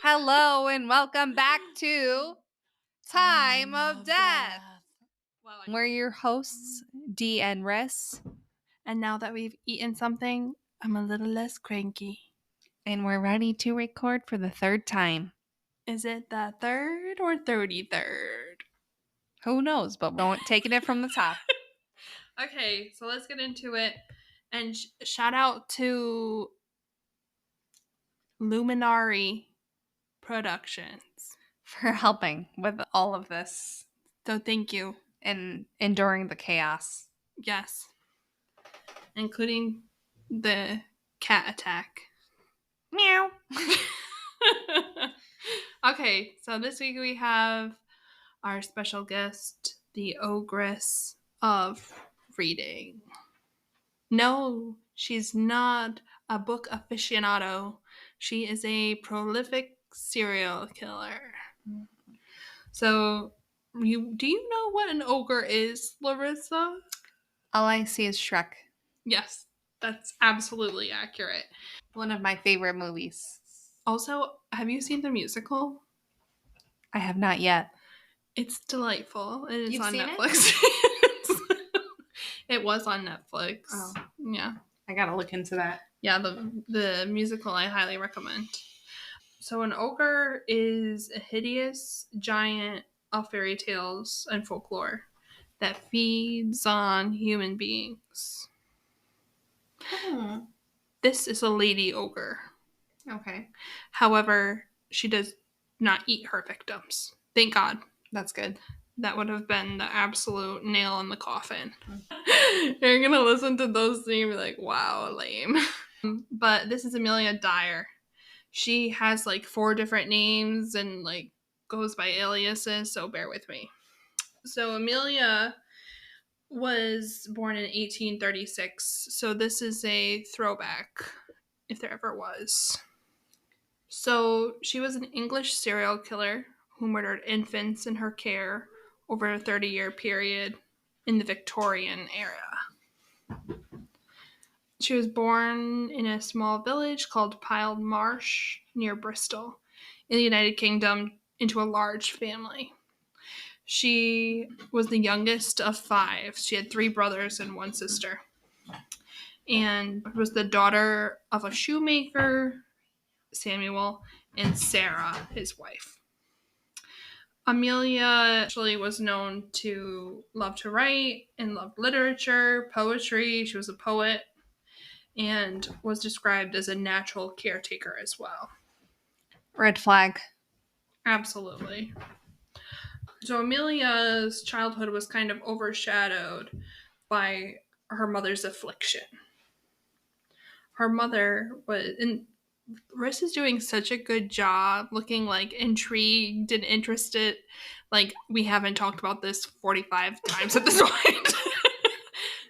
Hello and welcome back to Time of Death. Wow. We're your hosts, Dee and Ris, And now that we've eaten something, I'm a little less cranky. and we're ready to record for the third time. Is it the third or 33rd? Who knows, but we're taking it from the top. Okay, so let's get into it. And shout out to Luminary Productions. For helping with all of this So thank you. and enduring the chaos. Yes. Including the cat attack. Meow. Okay, so this week we have our special guest, the ogress of reading. No, she's not a book aficionado. She is a prolific serial killer. So, do you know what an ogre is, Larissa? All I see is Shrek. Yes, that's absolutely accurate. One of my favorite movies. Also, have you seen the musical? I have not yet. It's delightful. It is You've on seen it? Netflix. It was on Netflix. Oh. Yeah. I gotta look into that. Yeah, the musical I highly recommend. So an ogre is a hideous giant of fairy tales and folklore that feeds on human beings. This is a lady ogre. Okay. However, she does not eat her victims. Thank God. That's good. That would have been the absolute nail in the coffin. You're going to listen to those things and be like, wow, lame. But this is Amelia Dyer. She has like 4 different names and like goes by aliases, so bear with me. So Amelia was born in 1836, so this is a throwback if there ever was. So she was an English serial killer who murdered infants in her care over a 30-year period in the Victorian era. She was born in a small village called Piled Marsh near Bristol in the United Kingdom into a large family. She was the youngest of 5. She had 3 brothers and 1 sister. And was the daughter of a shoemaker, Samuel, and Sarah, his wife. Amelia actually was known to love to write and loved literature, poetry. She was a poet and was described as a natural caretaker as well. Red flag. Absolutely. So Amelia's childhood was kind of overshadowed by her mother's affliction. Her mother was, and Ris is doing such a good job looking like intrigued and interested. Like, we haven't talked about this 45 times at this point.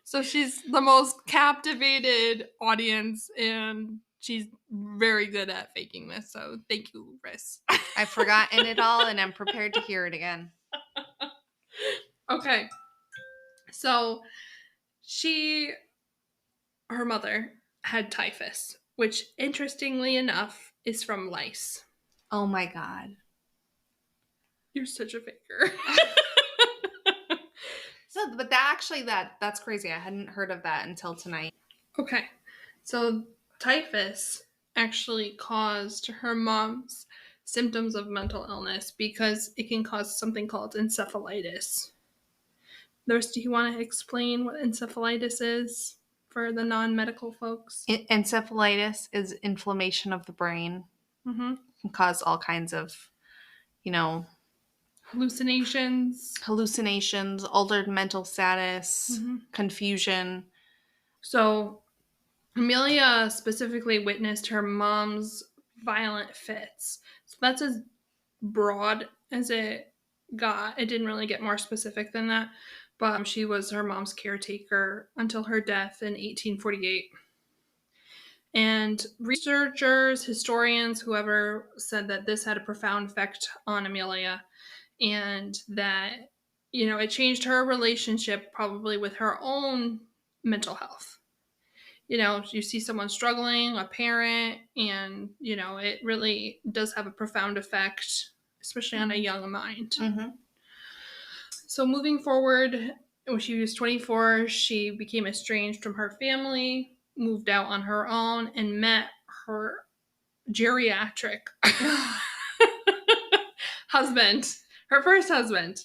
So she's the most captivated audience, and she's very good at faking this. So thank you, Ris. I've forgotten it all and I'm prepared to hear it again. Okay. So her mother had typhus, which interestingly enough is from lice. Oh my God. You're such a faker. So, but that's crazy. I hadn't heard of that until tonight. Okay. So typhus actually caused her mom's symptoms of mental illness because it can cause something called encephalitis. Nurse, do you want to explain what encephalitis is for the non-medical folks? Encephalitis is inflammation of the brain. Mm-hmm. It can cause all kinds of, Hallucinations, altered mental status, mm-hmm. confusion. So Amelia specifically witnessed her mom's violent fits. So that's as broad as it got. It didn't really get more specific than that. But she was her mom's caretaker until her death in 1848. And researchers, historians, whoever said that this had a profound effect on Amelia and that, it changed her relationship probably with her own mental health. You see someone struggling, a parent, and, it really does have a profound effect, especially on a young mind. Mm-hmm. So moving forward, when she was 24, she became estranged from her family, moved out on her own, and met her geriatric husband, her first husband,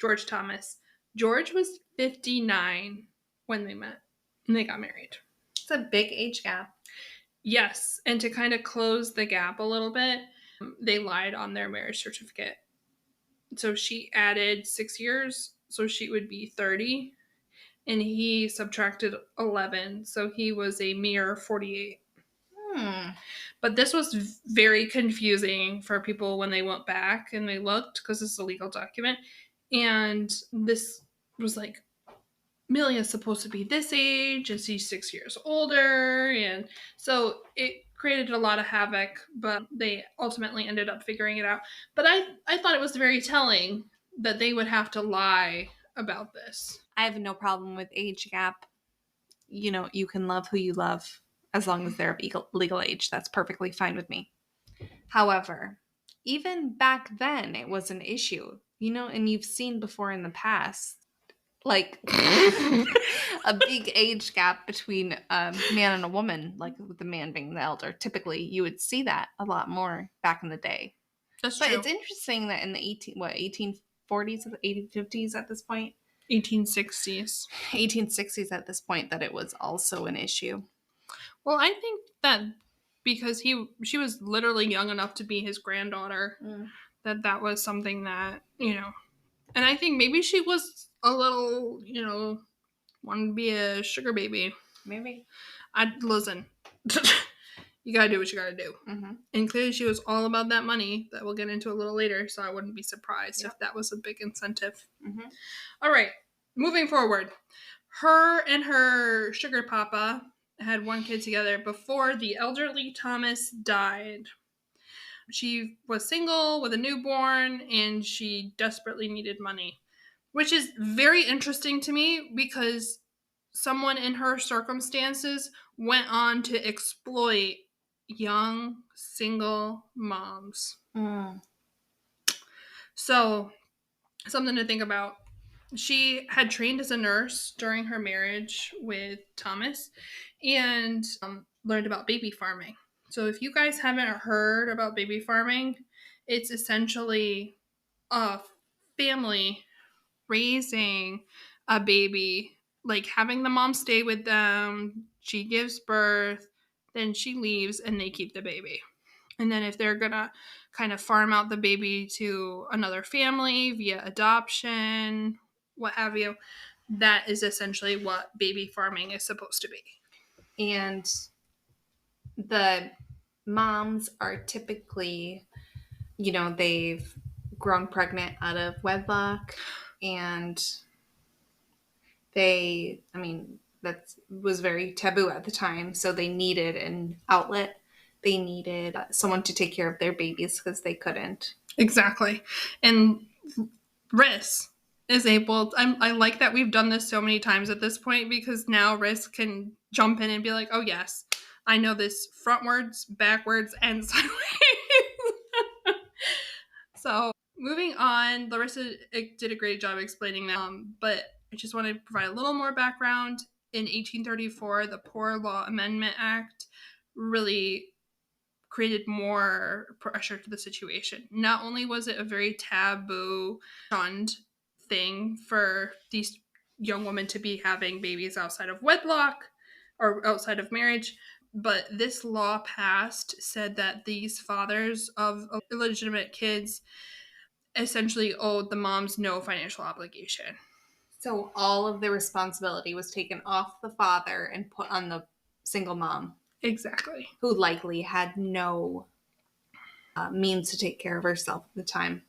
George Thomas. George was 59 when they met, and they got married. It's a big age gap. Yes, and to kind of close the gap a little bit, they lied on their marriage certificate. So she added 6 years, so she would be 30, and he subtracted 11, so he was a mere 48. But this was very confusing for people when they went back and they looked, because this is a legal document, and this was like, Amelia's supposed to be this age and she's 6 years older, and so it created a lot of havoc, but they ultimately ended up figuring it out. But I thought it was very telling that they would have to lie about this. I have no problem with age gap. You can love who you love as long as they're of legal age. That's perfectly fine with me. However, even back then, it was an issue, and you've seen before in the past, like a big age gap between a man and a woman, like with the man being the elder. Typically, you would see that a lot more back in the day. That's But true. it's interesting that in the 1840s, 1850s at this point, 1860s. 1860s at this point, that it was also an issue. Well, I think that because she was literally young enough to be his granddaughter, that was something that, and I think maybe she was a little, wanted to be a sugar baby. Maybe. Listen, you gotta do what you gotta do. Mm-hmm. And clearly she was all about that money that we'll get into a little later, so I wouldn't be surprised if that was a big incentive. Mm-hmm. All right, moving forward. Her and her sugar papa had one kid together before the elderly Thomas died. She was single with a newborn, and she desperately needed money, which is very interesting to me because someone in her circumstances went on to exploit young single moms. So, something to think about. She had trained as a nurse during her marriage with Thomas and learned about baby farming. So if you guys haven't heard about baby farming, it's essentially a family raising a baby, like having the mom stay with them. She gives birth, then she leaves, and they keep the baby. And then if they're going to kind of farm out the baby to another family via adoption, what have you, that is essentially what baby farming is supposed to be. And the moms are typically, they've grown pregnant out of wedlock, and that was very taboo at the time. So they needed an outlet. They needed someone to take care of their babies because they couldn't. Exactly. And Ris is able, I like that we've done this so many times at this point, because now Ris can jump in and be like, oh yes, I know this frontwards, backwards, and sideways. So moving on, Larissa did a great job explaining that, but I just want to provide a little more background. In 1834, the Poor Law Amendment Act really created more pressure to the situation. Not only was it a very taboo, shunned thing for these young women to be having babies outside of wedlock or outside of marriage, but this law passed said that these fathers of illegitimate kids essentially owed the moms no financial obligation. So all of the responsibility was taken off the father and put on the single mom. Exactly. Who likely had no means to take care of herself at the time.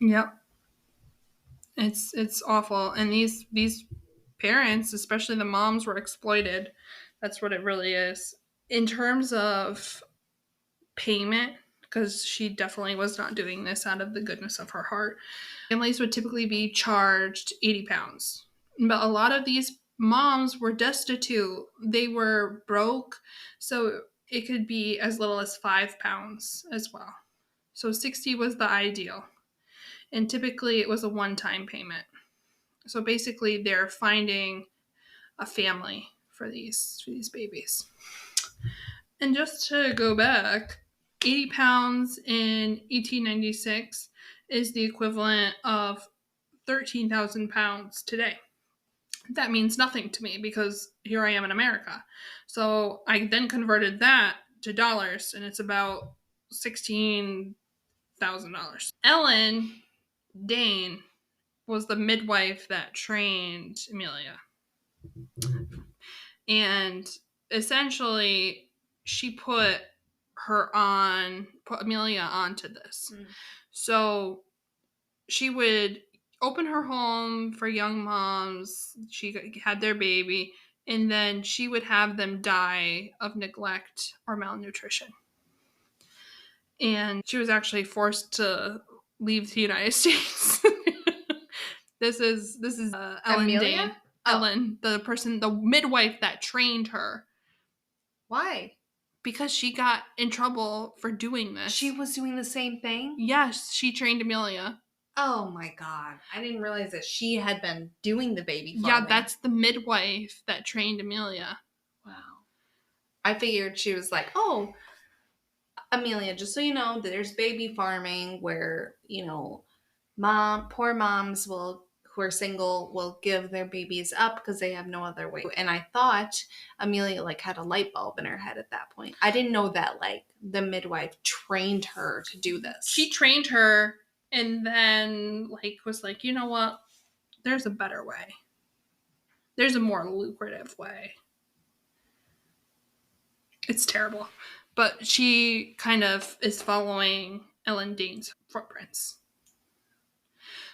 Yep. It's awful. And these parents, especially the moms, were exploited. That's what it really is. In terms of payment, because she definitely was not doing this out of the goodness of her heart, families would typically be charged £80. But a lot of these moms were destitute. They were broke. So it could be as little as 5 pounds as well. So 60 was the ideal. And typically it was a one-time payment. So basically they're finding a family for these babies. And just to go back, 80 pounds in 1896 is the equivalent of 13,000 pounds today. That means nothing to me because here I am in America. So I then converted that to dollars, and it's about $16,000. Ellen Dane was the midwife that trained Amelia. And essentially, she put Amelia onto this. Mm. So she would open her home for young moms. She had their baby, and then she would have them die of neglect or malnutrition. And she was actually forced to leave the United States. This is Ellen Amelia? Dane. Oh. Ellen, the midwife that trained her. Why? Because she got in trouble for doing this. She was doing the same thing? Yes, she trained Amelia. Oh my God. I didn't realize that she had been doing the baby farming. Yeah, that's the midwife that trained Amelia. Wow. I figured she was like, oh, Amelia, just so you know, there's baby farming where, poor moms who are single will give their babies up because they have no other way. And I thought Amelia had a light bulb in her head at that point. I didn't know that the midwife trained her to do this. She trained her and then was like, you know what? There's a better way. There's a more lucrative way. It's terrible. But she kind of is following Ellen Dane's footprints.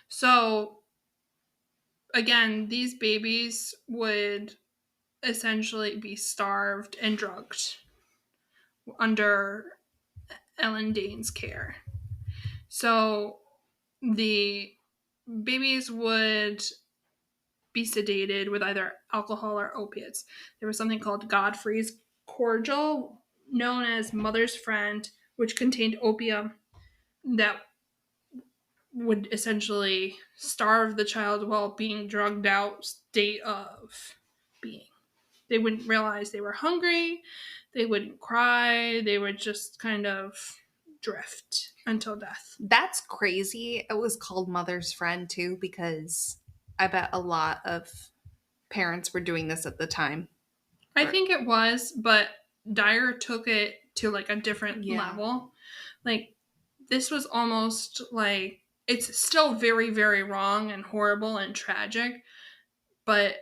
So, again, these babies would essentially be starved and drugged under Ellen Dane's care. So, the babies would be sedated with either alcohol or opiates. There was something called Godfrey's cordial, known as Mother's Friend, which contained opium that would essentially starve the child while being drugged out state of being. They wouldn't realize they were hungry. They wouldn't cry. They would just kind of drift until death. That's crazy. It was called Mother's Friend too, because I bet a lot of parents were doing this at the time. I think it was, but Dyer took it to a different level. This was almost it's still very, very wrong and horrible and tragic, but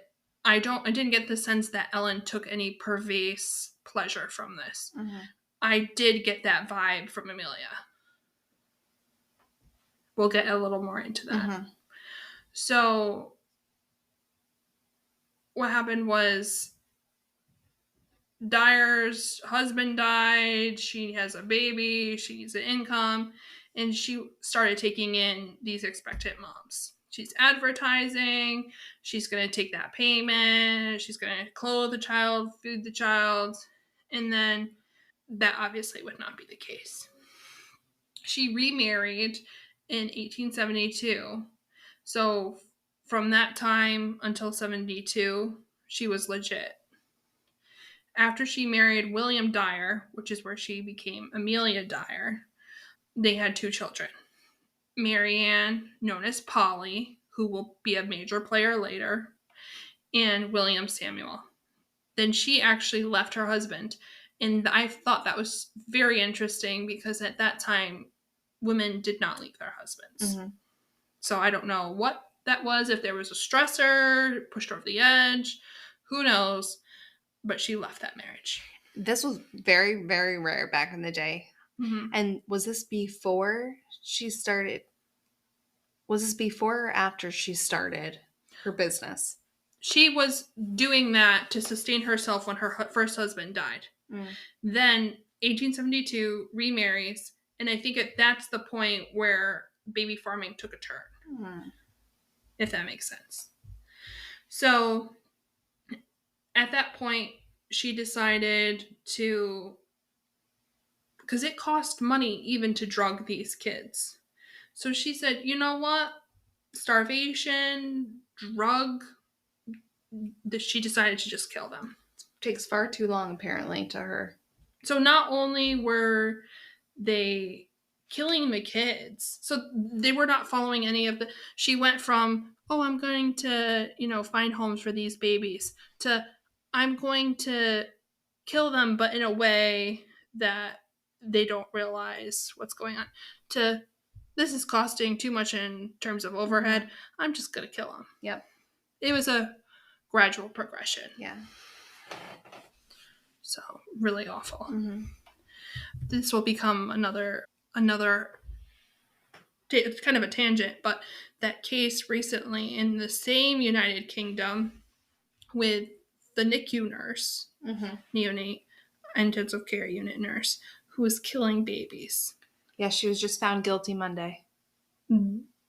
I didn't get the sense that Ellen took any pervasive pleasure from this. Mm-hmm. I did get that vibe from Amelia. We'll get a little more into that. Mm-hmm. So what happened was Dyer's husband died. She has a baby. She needs an income. And she started taking in these expectant moms. She's advertising. She's going to take that payment. She's going to clothe the child, feed the child. And then that obviously would not be the case. She remarried in 1872. So from that time until 72, she was legit. After she married William Dyer, which is where she became Amelia Dyer, they had 2 children. Marianne, known as Polly, who will be a major player later, and William Samuel. Then she actually left her husband. And I thought that was very interesting because at that time, women did not leave their husbands. Mm-hmm. So I don't know what that was, if there was a stressor, pushed her over the edge, who knows, but she left that marriage. This was very, very rare back in the day. Mm-hmm. And was this before she started? Was this before or after she started her business? She was doing that to sustain herself when her first husband died. Mm. Then 1872 remarries, and I think that's the point where baby farming took a turn. Mm. If that makes sense. So At that point, she decided to, because it cost money even to drug these kids. So she said, you know what? Starvation, drug, she decided to just kill them. Takes far too long, apparently, to her. So not only were they killing the kids, so they were not following any of the. She went from, oh, I'm going to, find homes for these babies, to I'm going to kill them, but in a way that they don't realize what's going on, to this is costing too much in terms of overhead. Mm-hmm. I'm just going to kill them. Yep. It was a gradual progression. Yeah. So really awful. Mm-hmm. This will become another it's kind of a tangent, but that case recently in the same United Kingdom with the NICU nurse, mm-hmm. neonate intensive care unit nurse, who was killing babies. Yeah, she was just found guilty Monday.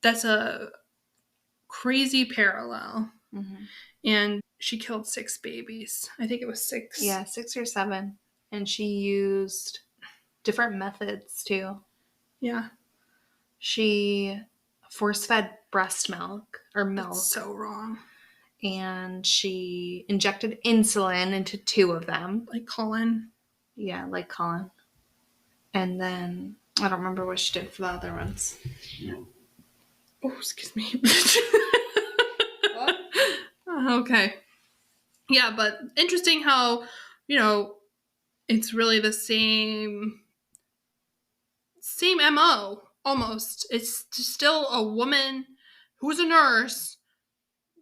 That's a crazy parallel. Mm-hmm. And she killed 6 babies. I think it was 6. Yeah, 6 or 7. And she used different methods too. Yeah. She force-fed breast milk or milk. That's so wrong. And she injected insulin into 2 of them. Like Colin. Yeah, like Colin. And then, I don't remember what she did for the other ones. Oh, excuse me. What? Okay. Yeah, but interesting how, it's really the same MO, almost. It's still a woman who's a nurse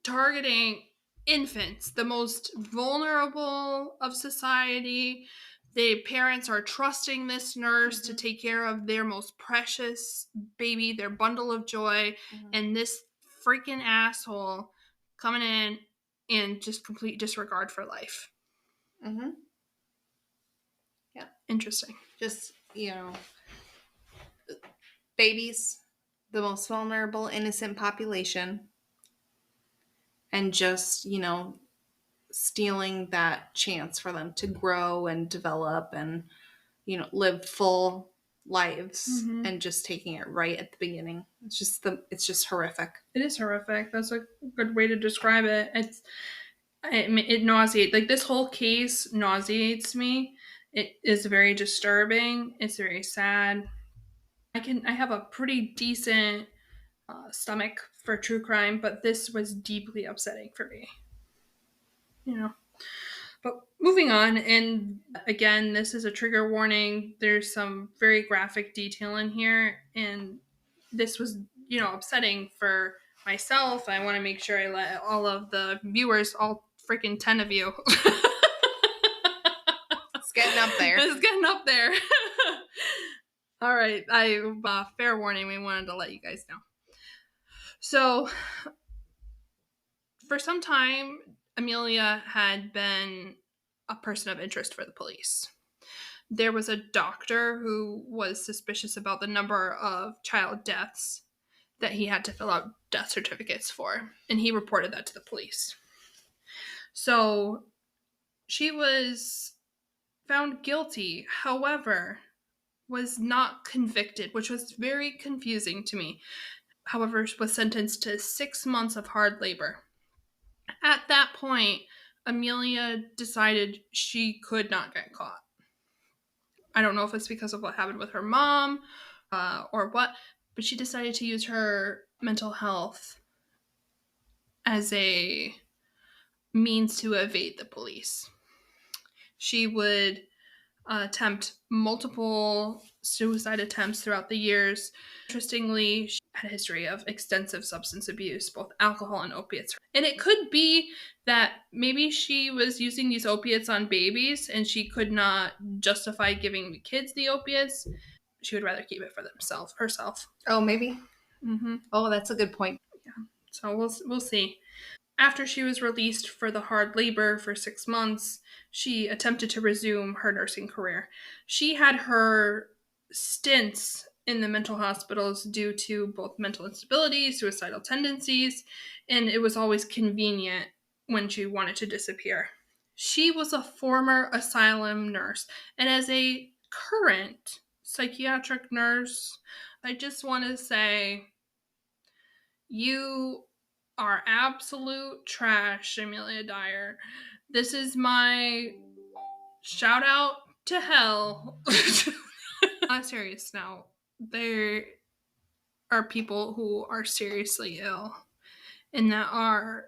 targeting infants, the most vulnerable of society. The parents are trusting this nurse to take care of their most precious baby, their bundle of joy, and this freaking asshole coming in and just complete disregard for life. Mm-hmm. Yeah. Interesting. Just, babies, the most vulnerable, innocent population, and just, stealing that chance for them to grow and develop and, live full lives, and just taking it right at the beginning. It's just horrific. It is horrific. That's a good way to describe it. It nauseates. Like, this whole case nauseates me. It is very disturbing. It's very sad. I have a pretty decent stomach for true crime, but this was deeply upsetting for me. But moving on, and again, this is a trigger warning. There's some very graphic detail in here, and this was, upsetting for myself. I want to make sure I let all of the viewers, all freaking 10 of you. It's getting up there. It's getting up there. All right. Fair warning, we wanted to let you guys know. So, for some time, Amelia had been a person of interest for the police. There was a doctor who was suspicious about the number of child deaths that he had to fill out death certificates for, and he reported that to the police. So she was found guilty, however, was not convicted, which was very confusing to me. However, was sentenced to 6 months of hard labor. At that point, Amelia decided she could not get caught. I don't know if it's because of what happened with her mom or what, but she decided to use her mental health as a means to evade the police. She would attempt multiple suicide attempts throughout the years. Interestingly, she had a history of extensive substance abuse, both alcohol and opiates. And it could be that maybe she was using these opiates on babies and she could not justify giving the kids the opiates. She would rather keep it for herself. Oh, maybe. Mm-hmm. Oh, that's a good point. Yeah. So we'll see. After she was released for the hard labor for 6 months, she attempted to resume her nursing career. She had her stints in the mental hospitals due to both mental instability, suicidal tendencies, and it was always convenient when she wanted to disappear. She was a former asylum nurse, and as a current psychiatric nurse, I just want to say you are absolute trash, Amelia Dyer. This is my shout out to hell. I'm serious now. There are people who are seriously ill and that are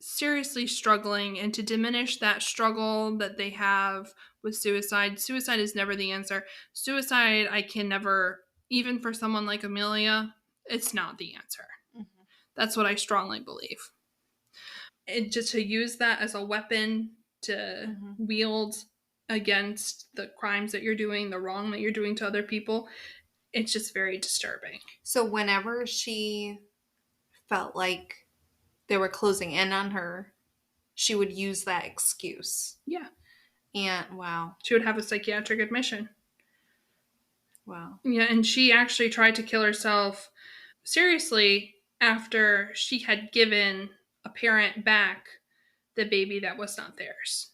seriously struggling, and to diminish that struggle that they have with suicide is never the answer. Suicide, I can never, even for someone like Amelia, it's not the answer. Mm-hmm. That's what I strongly believe. And just to use that as a weapon to wield against the crimes that you're doing, the wrong that you're doing to other people, it's just very disturbing. So whenever she felt like they were closing in on her, she would use that excuse. Yeah. And wow. She would have a psychiatric admission. Wow. Yeah, and she actually tried to kill herself seriously after she had given a parent back the baby that was not theirs.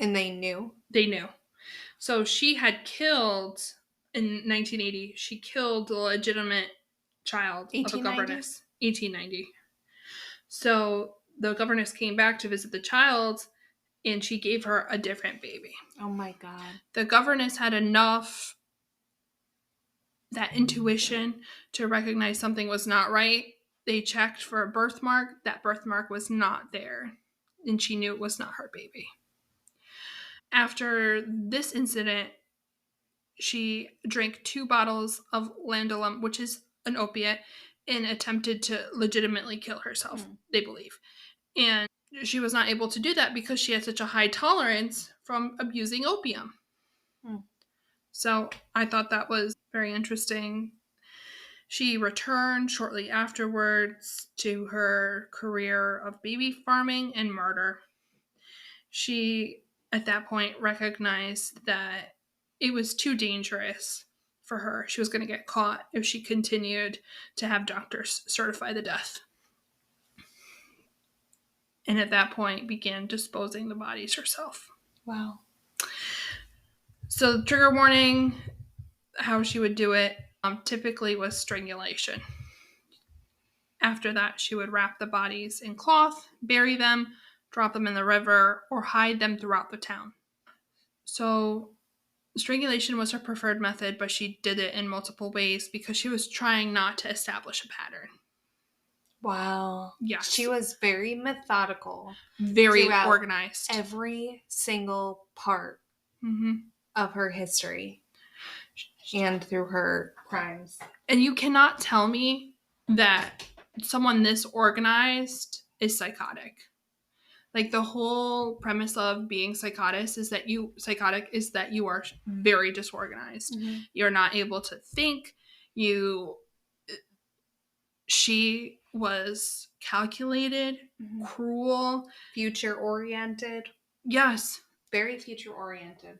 And they knew? They knew. So she had killed, in 1980, she killed the legitimate child of a governess. 1890. So the governess came back to visit the child, and she gave her a different baby. Oh my God. The governess had enough, that intuition, to recognize something was not right. They checked for a birthmark. That birthmark was not there, and she knew it was not her baby. After this incident, she drank 2 bottles of Landolum, which is an opiate, and attempted to legitimately kill herself, they believe. And she was not able to do that because she had such a high tolerance from abusing opium. So I thought that was very interesting. She returned shortly afterwards to her career of baby farming and murder. She, at that point, recognized that it was too dangerous for her. She was going to get caught if she continued to have doctors certify the death. And at that point, began disposing the bodies herself. Wow. So the trigger warning, how she would do it, typically was strangulation. After that, she would wrap the bodies in cloth, bury them, drop them in the river, or hide them throughout the town. So strangulation was her preferred method, but she did it in multiple ways because she was trying not to establish a pattern. Wow. Yes. She was very methodical. Very organized. Every single part of her history and through her crimes. And you cannot tell me that someone this organized is psychotic. Like, the whole premise of being psychotic is that you are very disorganized. You're not able to think. She was calculated, cruel, future-oriented. Yes. Very future-oriented.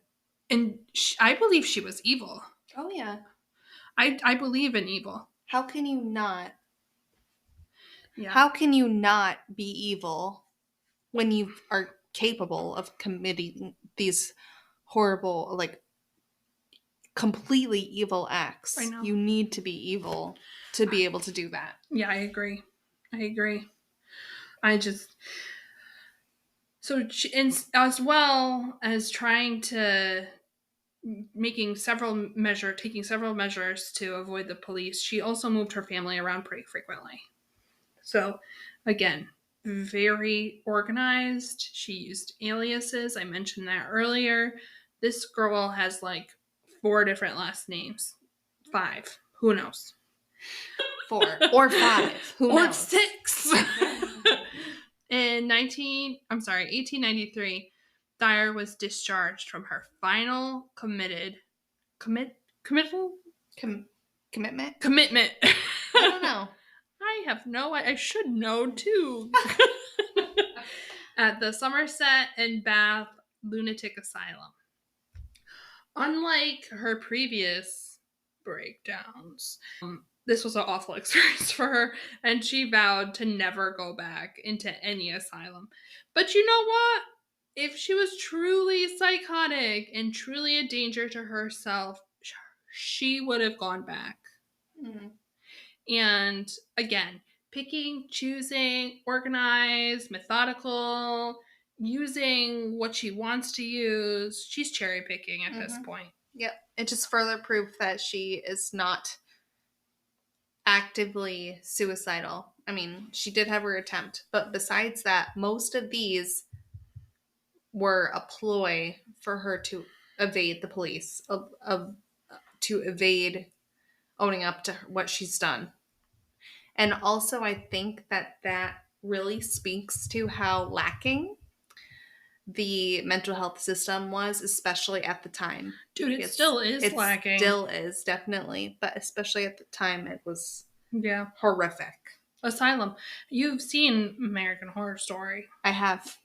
And I believe she was evil. Oh, yeah. I believe in evil. How can you not? Yeah. How can you not be evil when you are capable of committing these horrible, like, completely evil acts? I know. You need to be evil to be able to do that. Yeah, I agree. So she, as well as trying to taking several measures to avoid the police, she also moved her family around pretty frequently. So, again, very organized. She used aliases. I mentioned that earlier. This girl has like 4 different last names. 5. Who knows? 4 or 5. Who knows? Or 6. In 1893, Dyer was discharged from her final commitment. Commitment? I don't know. I should know too. At the Somerset and Bath Lunatic Asylum. Unlike her previous breakdowns, this was an awful experience for her, and she vowed to never go back into any asylum. But you know what? if she was truly psychotic and truly a danger to herself, she would have gone back. Mm-hmm. And again, picking, choosing, organized, methodical, using what she wants to use. She's cherry picking at this point. Yep. It just further proof that she is not actively suicidal. I mean, she did have her attempt, but besides that, most of these were a ploy for her to evade the police, to evade owning up to what she's done. And also, I think that really speaks to how lacking the mental health system was, especially at the time. Dude, it still is lacking. It still is, definitely. But especially at the time, it was Yeah. horrific. Asylum. You've seen American Horror Story. I have.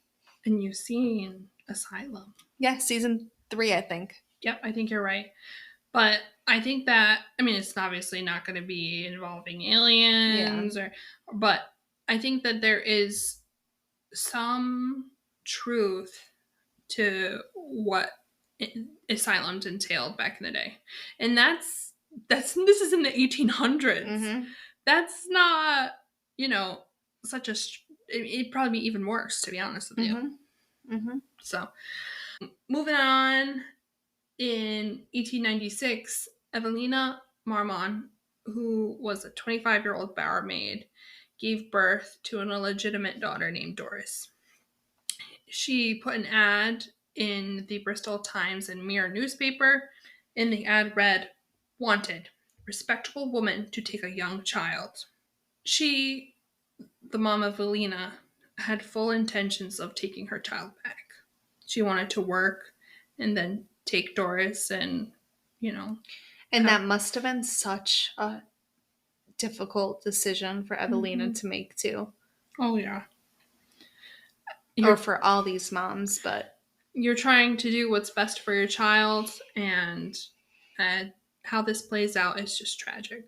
And you've seen Asylum. Yeah, season 3, I think. Yep, I think you're right. But I think that, I mean, it's obviously not going to be involving aliens, but I think that there is some truth to what asylums entailed back in the day. And this is in the 1800s. Mm-hmm. That's not, such a, it'd probably be even worse, to be honest with you. Mm-hmm. So, moving on, in 1896, Evelina Marmon, who was a 25-year-old barmaid, gave birth to an illegitimate daughter named Doris. She put an ad in the Bristol Times and Mirror newspaper, and the ad read, "Wanted, respectable woman to take a young child." She, the mom of Evelina, had full intentions of taking her child back. She wanted to work and then take Doris and, And that must have been such a difficult decision for Evelina to make, too. Oh, yeah. Or for all these moms, but you're trying to do what's best for your child, and how this plays out is just tragic.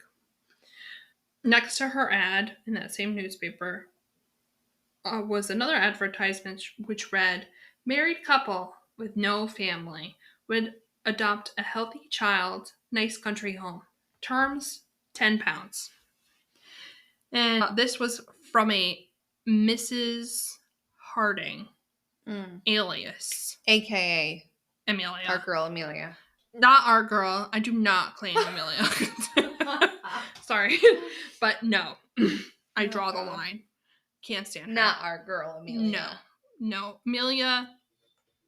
Next to her ad in that same newspaper was another advertisement which read, "Married couple with no family would adopt a healthy child, nice country home. Terms, £10." And this was from a Mrs. Harding, alias AKA Amelia. Our girl Amelia. Not our girl. I do not claim Amelia. Sorry. But no. I draw the line. Can't stand her. Not our girl Amelia. No. Amelia,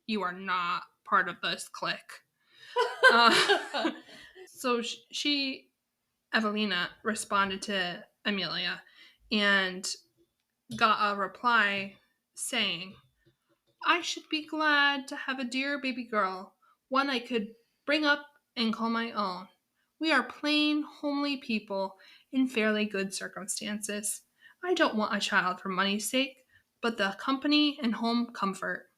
you are not part of this clique. So Evelina, responded to Amelia and got a reply saying, "I should be glad to have a dear baby girl, one I could bring up and call my own. We are plain, homely people in fairly good circumstances. I don't want a child for money's sake, but the company and home comfort.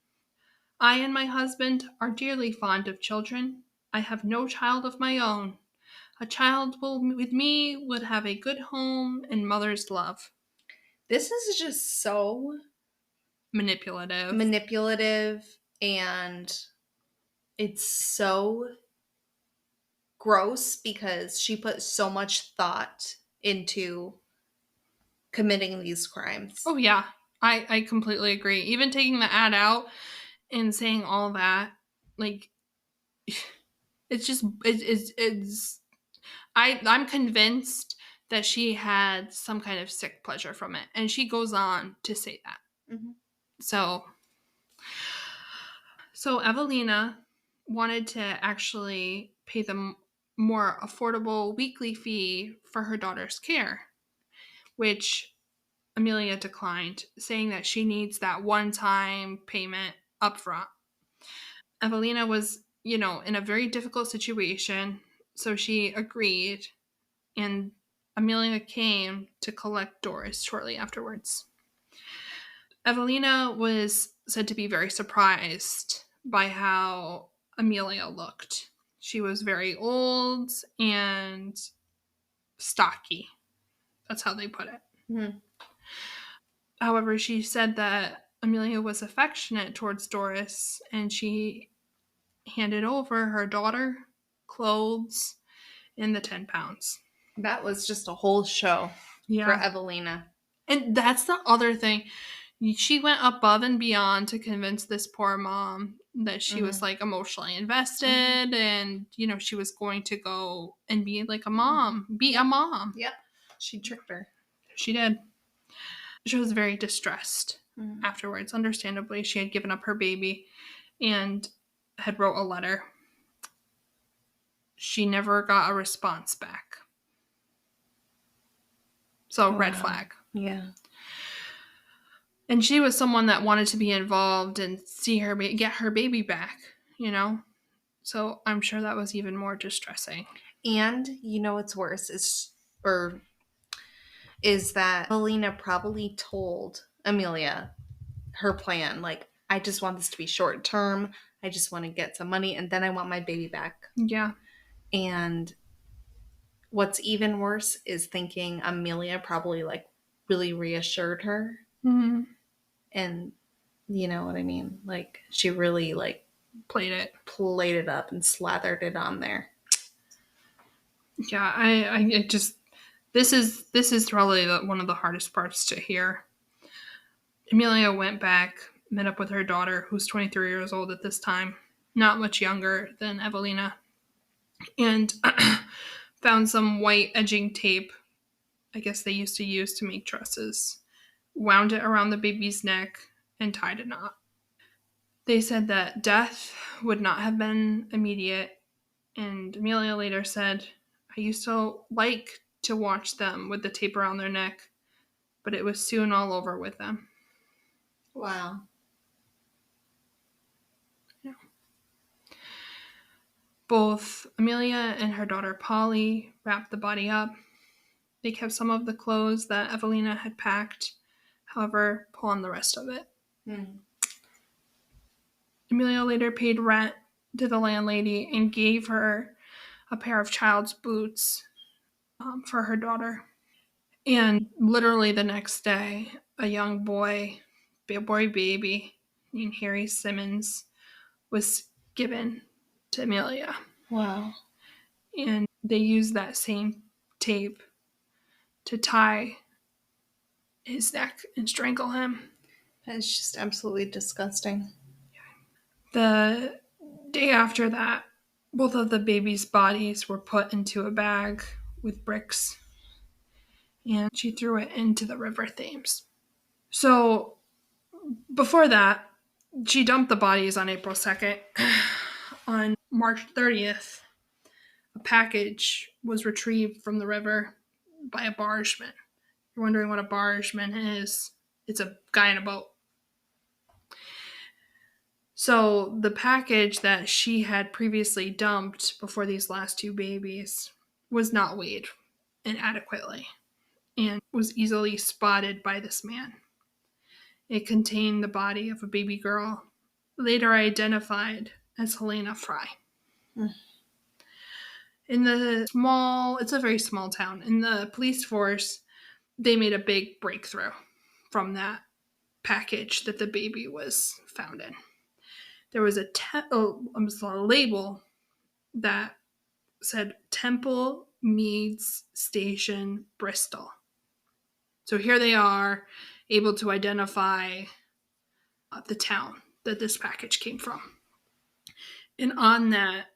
I and my husband are dearly fond of children. I have no child of my own. A child with me would have a good home and mother's love." This is just so manipulative, and it's so gross because she put so much thought into committing these crimes. Oh yeah, I completely agree. Even taking the ad out and saying all that, like, it's just I'm convinced that she had some kind of sick pleasure from it, and she goes on to say that. Mm-hmm. So Evelina wanted to actually pay the more affordable weekly fee for her daughter's care, which Amelia declined, saying that she needs that one-time payment upfront. Evelina was, in a very difficult situation, so she agreed, and Amelia came to collect Doris shortly afterwards. Evelina was said to be very surprised by how Amelia looked. She was very old and stocky. That's how they put it. Mm-hmm. However, she said that Amelia was affectionate towards Doris, and she handed over her daughter, clothes, and the 10 pounds. That was just a whole show for Evelina. And that's the other thing. She went above and beyond to convince this poor mom that she was like emotionally invested and, you know, she was going to go and be like a mom, be a mom. Yep. She tricked her. She did. She was very distressed afterwards. Understandably, she had given up her baby and had wrote a letter. She never got a response back. So, red flag. Yeah. And she was someone that wanted to be involved and see her get her baby back, you know? So I'm sure that was even more distressing. And you know what's worse is that Evelina probably told Amelia her plan. Like, I just want this to be short term. I just want to get some money and then I want my baby back. Yeah. And what's even worse is thinking Amelia probably like really reassured her. Mm-hmm. And you know what I mean? Like, she really like played it up and slathered it on there. Yeah, I just this is probably one of the hardest parts to hear. Amelia went back, met up with her daughter, who's 23 years old at this time, not much younger than Evelina, and found some white edging tape. I guess they used to use to make dresses. Wound it around the baby's neck and tied a knot. They said that death would not have been immediate, and Amelia later said, I used to like to watch them with the tape around their neck, but it was soon all over with them. Wow. Yeah. Both Amelia and her daughter Polly wrapped the body up. They kept some of the clothes that Evelina had packed, however, pawned the rest of it. Amelia later paid rent to the landlady and gave her a pair of child's boots for her daughter. And literally the next day, a young boy baby named Harry Simmons was given to Amelia. Wow. And they used that same tape to tie his neck and strangle him. That is just absolutely disgusting. The day after that, both of the babies' bodies were put into a bag with bricks, and she threw it into the River Thames. So, before that, she dumped the bodies on April 2nd. On March 30th, a package was retrieved from the river by a bargeman. You're wondering what a bargeman is? It's a guy in a boat. So the package that she had previously dumped before these last two babies was not weighed inadequately and was easily spotted by this man. It contained the body of a baby girl, later identified as Helena Fry. It's a very small town. In the police force, they made a big breakthrough from that package that the baby was found in. There was a label that said Temple Meads Station, Bristol. So here they are, able to identify the town that this package came from. And on that,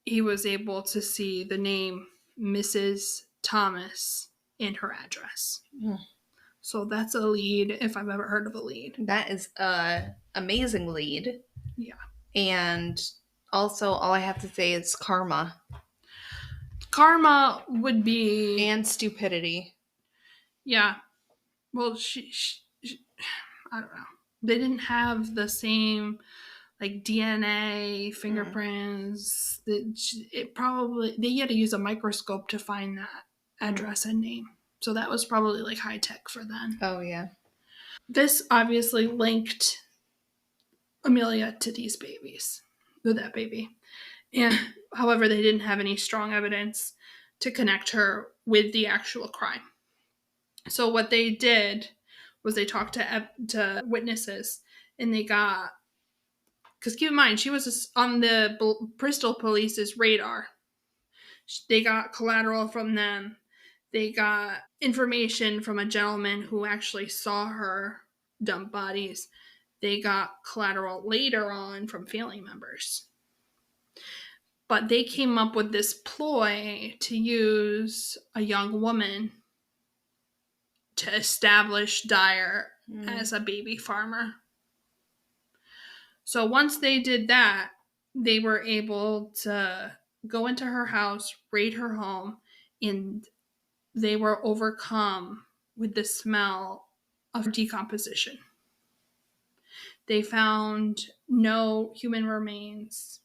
he was able to see the name Mrs. Thomas and her address. So that's a lead, if I've ever heard of a lead. That is an amazing lead. Yeah. And also, all I have to say is karma. Karma would be... And stupidity. Yeah. Well, she I don't know. They didn't have the same, like, DNA, fingerprints. They had to use a microscope to find that address and name. So that was probably, like, high tech for then. Oh, yeah. This obviously linked Amelia to these babies, with that baby. And however, they didn't have any strong evidence to connect her with the actual crime. So what they did was they talked to witnesses And they got, because keep in mind, she was on the Bristol police's radar. They got collateral from them. They got information from a gentleman who actually saw her dump bodies. They got collateral later on from family members. But they came up with this ploy to use a young woman to establish Dyer as a baby farmer. So once they did that, they were able to go into her house, raid her home, and they were overcome with the smell of decomposition. They found no human remains.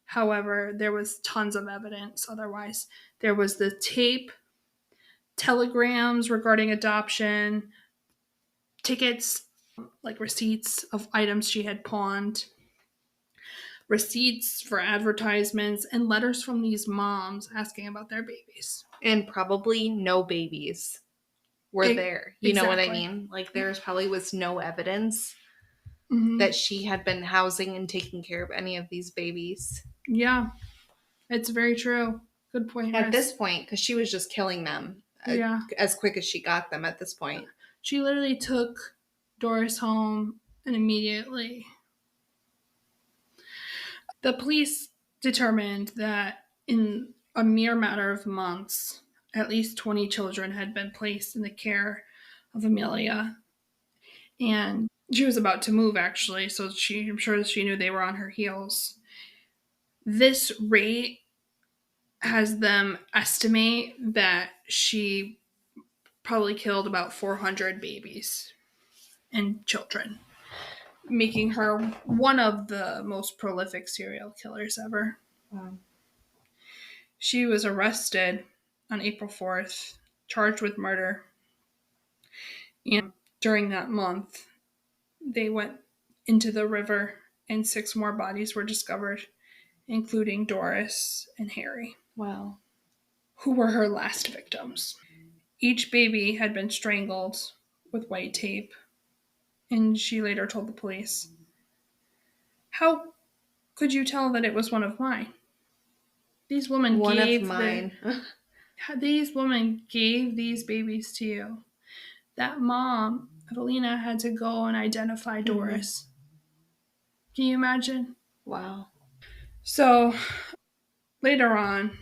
However, there was tons of evidence otherwise. There was the tape, telegrams regarding adoption, tickets, like receipts of items she had pawned, receipts for advertisements, and letters from these moms asking about their babies. And probably no babies were there. You know what I mean? Like, there's probably was no evidence that she had been housing and taking care of any of these babies. Yeah, it's very true. Good point. At this point, because she was just killing them as quick as she got them at this point. She literally took Doris home and immediately. The police determined that in a mere matter of months, at least 20 children had been placed in the care of Amelia. And she was about to move, actually, so I'm sure she knew they were on her heels. This rate has them estimate that she probably killed about 400 babies and children, making her one of the most prolific serial killers ever. Wow. She was arrested on April 4th, charged with murder. And during that month, they went into the river and 6 more bodies were discovered, including Doris and Harry. Wow. Who were her last victims. Each baby had been strangled with white tape, and she later told the police, "How could you tell that it was one of mine? These women these women gave these babies to you. That mom, Evelina, had to go and identify Doris." Can you imagine? Wow. So later on,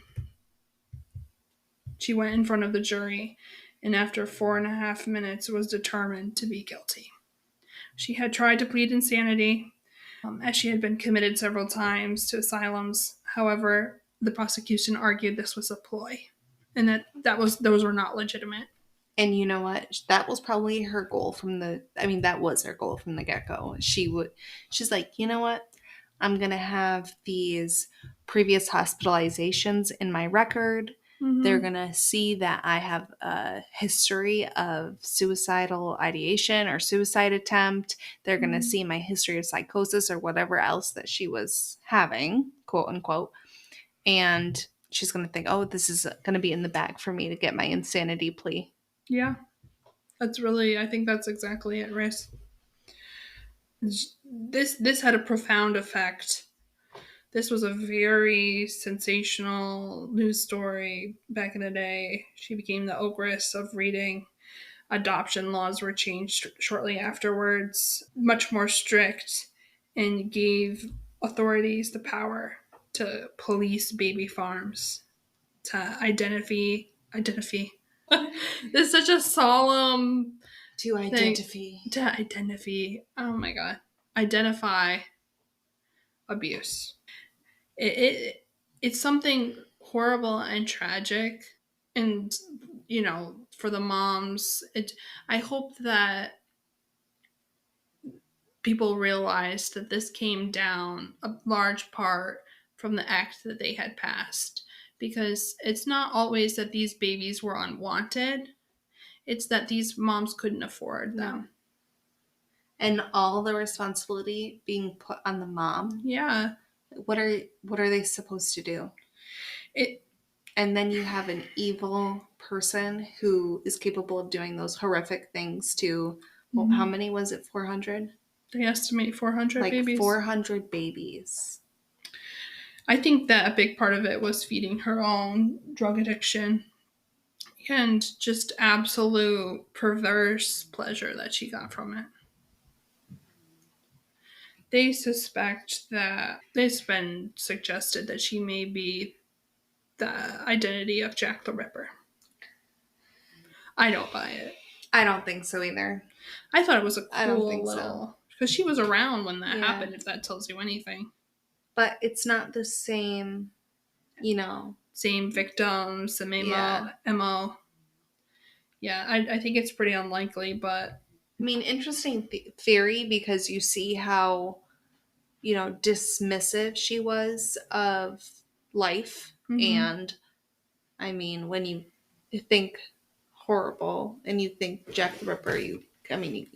she went in front of the jury, and after 4.5 minutes was determined to be guilty. She had tried to plead insanity, as she had been committed several times to asylums. However, the prosecution argued this was a ploy, and those were not legitimate. And you know what? That was probably her goal that was her goal from the get-go. She's like, you know what? I'm going to have these previous hospitalizations in my record. Mm-hmm. They're going to see that I have a history of suicidal ideation or suicide attempt. They're going to see my history of psychosis or whatever else that she was having, quote unquote. And she's going to think, oh, this is going to be in the bag for me to get my insanity plea. Yeah. I think that's exactly it, Ris. This had a profound effect. This was a very sensational news story back in the day. She became the ogress of reading. Adoption laws were changed shortly afterwards, much more strict, and gave authorities the power to police baby farms, to identify. This is such a solemn to identify. To identify. Oh my god. Identify abuse. It's something horrible and tragic, and for the moms, I hope that people realize that this came down a large part from the act that they had passed, because it's not always that these babies were unwanted, it's that these moms couldn't afford them. And all the responsibility being put on the mom. Yeah. What are they supposed to do? And then you have an evil person who is capable of doing those horrific things to, how many was it? 400? They estimate 400 like babies. 400 babies. I think that a big part of it was feeding her own drug addiction and just absolute perverse pleasure that she got from it. They suspect that it's been suggested that she may be the identity of Jack the Ripper. I don't buy it. I don't think so either. I thought it was a I don't cool think little... Because she was around when that Yeah. happened, if that tells you anything. But it's not the same, you know. Same victims, same Yeah. MO. Yeah, I think it's pretty unlikely, but... I mean, interesting theory, because you see how, you know, dismissive she was of life. Mhm. And, I mean, when you think horrible and you think Jack the Ripper,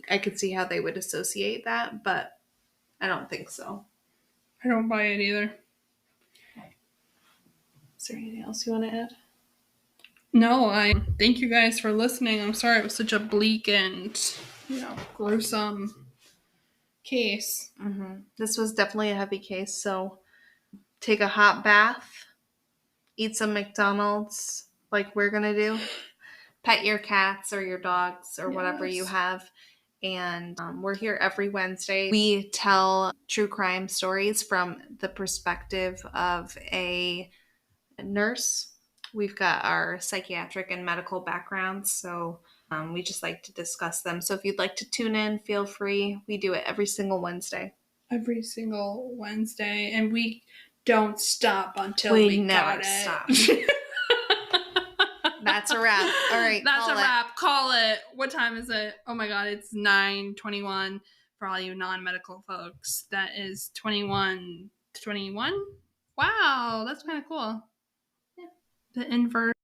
I could see how they would associate that, but I don't think so. I don't buy it either. Is there anything else you want to add? No, I thank you guys for listening. I'm sorry it was such a bleak and, gruesome case. Mm-hmm. This was definitely a heavy case, so take a hot bath, eat some McDonald's like we're going to do, pet your cats or your dogs or whatever you have. And we're here every Wednesday. We tell true crime stories from the perspective of a nurse. We've got our psychiatric and medical backgrounds, so we just like to discuss them. So if you'd like to tune in, feel free. We do it every single Wednesday. Every single Wednesday, and we don't stop until we never got it. stop. That's a wrap. All right. That's a wrap. Call it. What time is it? Oh my God, it's 9:21 for all you non-medical folks. That is 21. Wow, that's kind of cool. Yeah. The inverse.